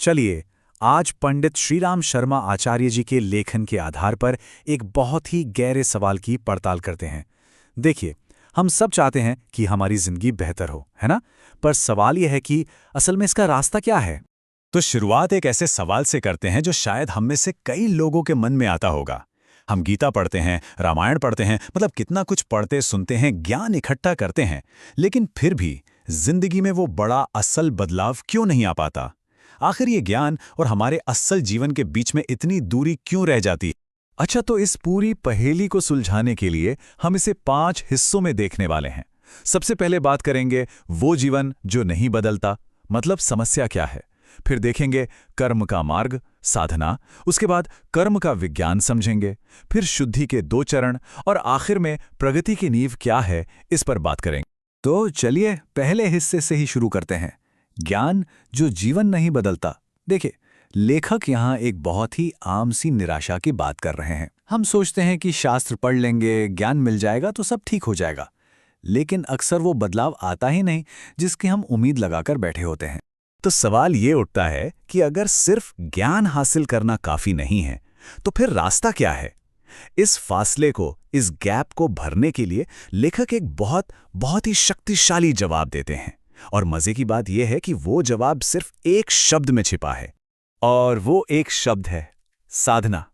चलिए, आज पंडित श्रीराम शर्मा आचार्य जी के लेखन के आधार पर एक बहुत ही गहरे सवाल की पड़ताल करते हैं। देखिए, हम सब चाहते हैं कि हमारी जिंदगी बेहतर हो, है ना? पर सवाल यह है कि असल में इसका रास्ता क्या है? तो शुरुआत एक ऐसे सवाल से करते हैं जो शायद हम में से कई लोगों के मन में आता होगा। हम गीता पढ़ते हैं, रामायण पढ़ते हैं, मतलब कितना कुछ पढ़ते सुनते हैं, ज्ञान इकट्ठा करते हैं, लेकिन फिर भी जिंदगी में वो बड़ा असल बदलाव क्यों नहीं आ पाता? आखिर ये ज्ञान और हमारे असल जीवन के बीच में इतनी दूरी क्यों रह जाती है? अच्छा, तो इस पूरी पहेली को सुलझाने के लिए हम इसे 5 हिस्सों में देखने वाले हैं। सबसे पहले बात करेंगे वो जीवन जो नहीं बदलता, मतलब समस्या क्या है। फिर देखेंगे कर्म का मार्ग, साधना। उसके बाद कर्म का विज्ञान समझेंगे। फिर शुद्धि के 2 चरण और आखिर में प्रगति की नींव क्या है, इस पर बात करेंगे। तो चलिए पहले हिस्से से ही शुरू करते हैं, ज्ञान जो जीवन नहीं बदलता। देखिए, लेखक यहाँ एक बहुत ही आम सी निराशा की बात कर रहे हैं। हम सोचते हैं कि शास्त्र पढ़ लेंगे, ज्ञान मिल जाएगा तो सब ठीक हो जाएगा, लेकिन अक्सर वो बदलाव आता ही नहीं जिसकी हम उम्मीद लगाकर बैठे होते हैं। तो सवाल ये उठता है कि अगर सिर्फ ज्ञान हासिल करना काफी नहीं है, तो फिर रास्ता क्या है? इस फासले को, इस गैप को भरने के लिए लेखक एक बहुत ही शक्तिशाली जवाब देते हैं। और मजे की बात यह है कि वो जवाब सिर्फ एक शब्द में छिपा है, और वो एक शब्द है साधना।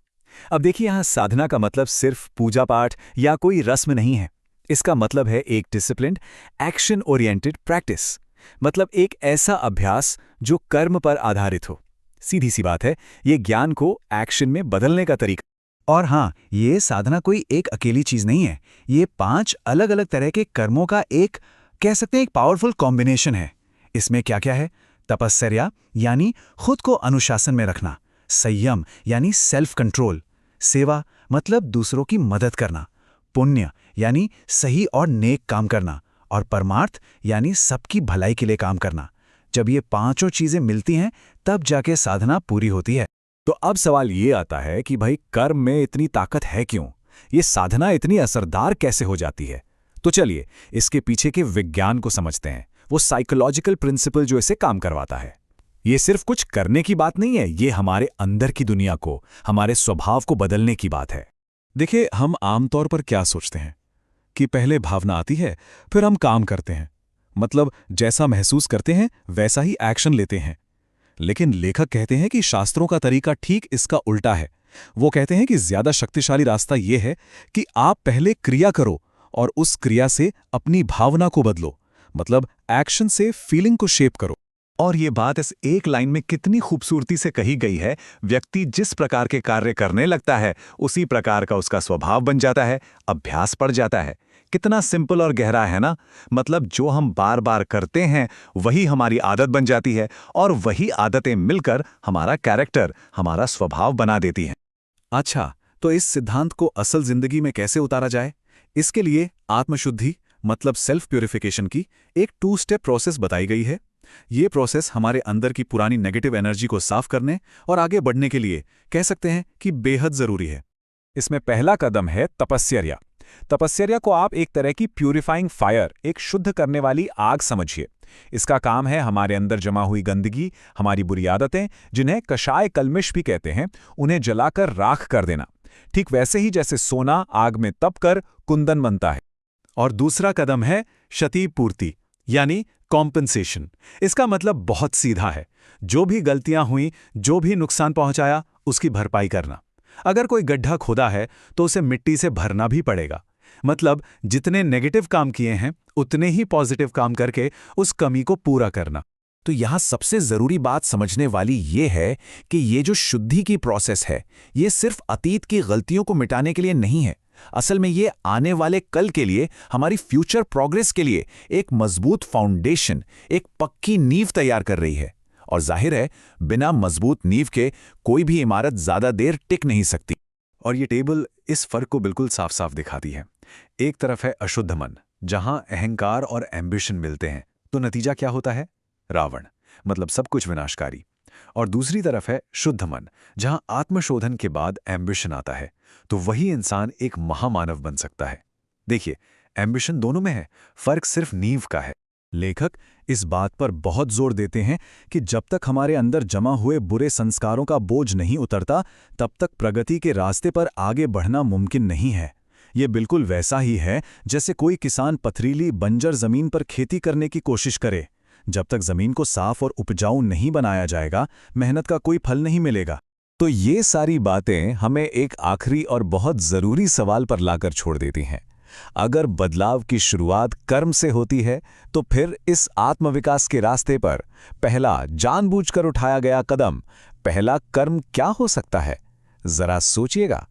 अब देखिए, यहां साधना का मतलब सिर्फ पूजा पाठ या कोई रस्म नहीं है। इसका मतलब है एक डिसिप्लिन्ड, एक्शन ओरिएंटेड प्रैक्टिस। मतलब एक ऐसा अभ्यास जो कर्म पर आधारित हो। सीधी सी बात है, ये ज्ञान को एक्शन में बदलने का तरीका। और हाँ, ये साधना कोई एक अकेली चीज नहीं है। ये 5 अलग अलग तरह के कर्मों का एक, कह सकते हैं, एक पावरफुल कॉम्बिनेशन है। इसमें क्या क्या है? तपस्या यानी खुद को अनुशासन में रखना, संयम यानी सेल्फ कंट्रोल, सेवा मतलब दूसरों की मदद करना, पुण्य यानी सही और नेक काम करना, और परमार्थ यानी सबकी भलाई के लिए काम करना। जब ये 5 चीजें मिलती हैं, तब जाके साधना पूरी होती है। तो अब सवाल ये आता है कि भाई, कर्म में इतनी ताकत है क्यों? ये साधना इतनी असरदार कैसे हो जाती है? तो चलिए इसके पीछे के विज्ञान को समझते हैं, वो साइकोलॉजिकल प्रिंसिपल जो इसे काम करवाता है। ये सिर्फ कुछ करने की बात नहीं है, ये हमारे अंदर की दुनिया को, हमारे स्वभाव को बदलने की बात है। देखिए, हम आमतौर पर क्या सोचते हैं कि पहले भावना आती है, फिर हम काम करते हैं, मतलब जैसा महसूस करते हैं वैसा ही एक्शन लेते हैं। लेकिन लेखक कहते हैं कि शास्त्रों का तरीका ठीक इसका उल्टा है। वो कहते हैं कि ज्यादा शक्तिशाली रास्ता यह है कि आप पहले क्रिया करो और उस क्रिया से अपनी भावना को बदलो, मतलब एक्शन से फीलिंग को शेप करो। और ये बात इस एक लाइन में कितनी खूबसूरती से कही गई है। व्यक्ति जिस प्रकार के कार्य करने लगता है, उसी प्रकार का उसका स्वभाव बन जाता है, अभ्यास पड़ जाता है। कितना सिंपल और गहरा है ना? मतलब जो हम बार बार करते हैं वही हमारी आदत बन जाती है, और वही आदतें मिलकर हमारा कैरेक्टर, हमारा स्वभाव बना देती हैं। अच्छा, तो इस सिद्धांत को असल जिंदगी में कैसे उतारा जाए? इसके लिए आत्मशुद्धि, मतलब सेल्फ प्यूरिफिकेशन की एक 2 स्टेप प्रोसेस बताई गई है। ये प्रोसेस हमारे अंदर की पुरानी नेगेटिव एनर्जी को साफ करने और आगे बढ़ने के लिए, कह सकते हैं कि बेहद जरूरी है। इसमें पहला कदम है तपस्या। तपस्या को आप एक तरह की प्यूरिफाइंग फायर, एक शुद्ध करने वाली आग समझिए। इसका काम है हमारे अंदर जमा हुई गंदगी, हमारी बुरी आदतें, जिन्हें कषाय कल्मिश भी कहते हैं, उन्हें जलाकर राख कर देना। ठीक वैसे ही जैसे सोना आग में तपकर कुंदन बनता है। और दूसरा कदम है क्षतिपूर्ति, यानी कॉम्पेंसेशन। इसका मतलब बहुत सीधा है, जो भी गलतियां हुई, जो भी नुकसान पहुंचाया, उसकी भरपाई करना। अगर कोई गड्ढा खोदा है तो उसे मिट्टी से भरना भी पड़ेगा। मतलब जितने नेगेटिव काम किए हैं, उतने ही पॉजिटिव काम करके उस कमी को पूरा करना। तो यहां सबसे जरूरी बात समझने वाली ये है कि ये जो शुद्धि की प्रोसेस है, ये सिर्फ अतीत की गलतियों को मिटाने के लिए नहीं है। असल में ये आने वाले कल के लिए, हमारी फ्यूचर प्रोग्रेस के लिए एक मजबूत फाउंडेशन, एक पक्की नींव तैयार कर रही है। और जाहिर है, बिना मजबूत नींव के कोई भी इमारत ज्यादा देर टिक नहीं सकती। और ये टेबल इस फर्क को बिल्कुल साफ साफ दिखाती है। एक तरफ है अशुद्ध मन, जहां अहंकार और एम्बिशन मिलते हैं, तो नतीजा क्या होता है? रावण, मतलब सब कुछ विनाशकारी। और दूसरी तरफ है शुद्ध मन, जहां आत्मशोधन के बाद एम्बिशन आता है, तो वही इंसान एक महामानव बन सकता है। देखिए, एम्बिशन दोनों में है, फर्क सिर्फ नींव का है। लेखक इस बात पर बहुत जोर देते हैं कि जब तक हमारे अंदर जमा हुए बुरे संस्कारों का बोझ नहीं उतरता, तब तक प्रगति के रास्ते पर आगे बढ़ना मुमकिन नहीं है। ये बिल्कुल वैसा ही है जैसे कोई किसान पथरीली बंजर जमीन पर खेती करने की कोशिश करे। जब तक जमीन को साफ और उपजाऊ नहीं बनाया जाएगा, मेहनत का कोई फल नहीं मिलेगा। तो ये सारी बातें हमें एक आखिरी और बहुत ज़रूरी सवाल पर लाकर छोड़ देती हैं। अगर बदलाव की शुरुआत कर्म से होती है, तो फिर इस आत्मविकास के रास्ते पर पहला जानबूझकर उठाया गया कदम, पहला कर्म क्या हो सकता है? जरा सोचिएगा।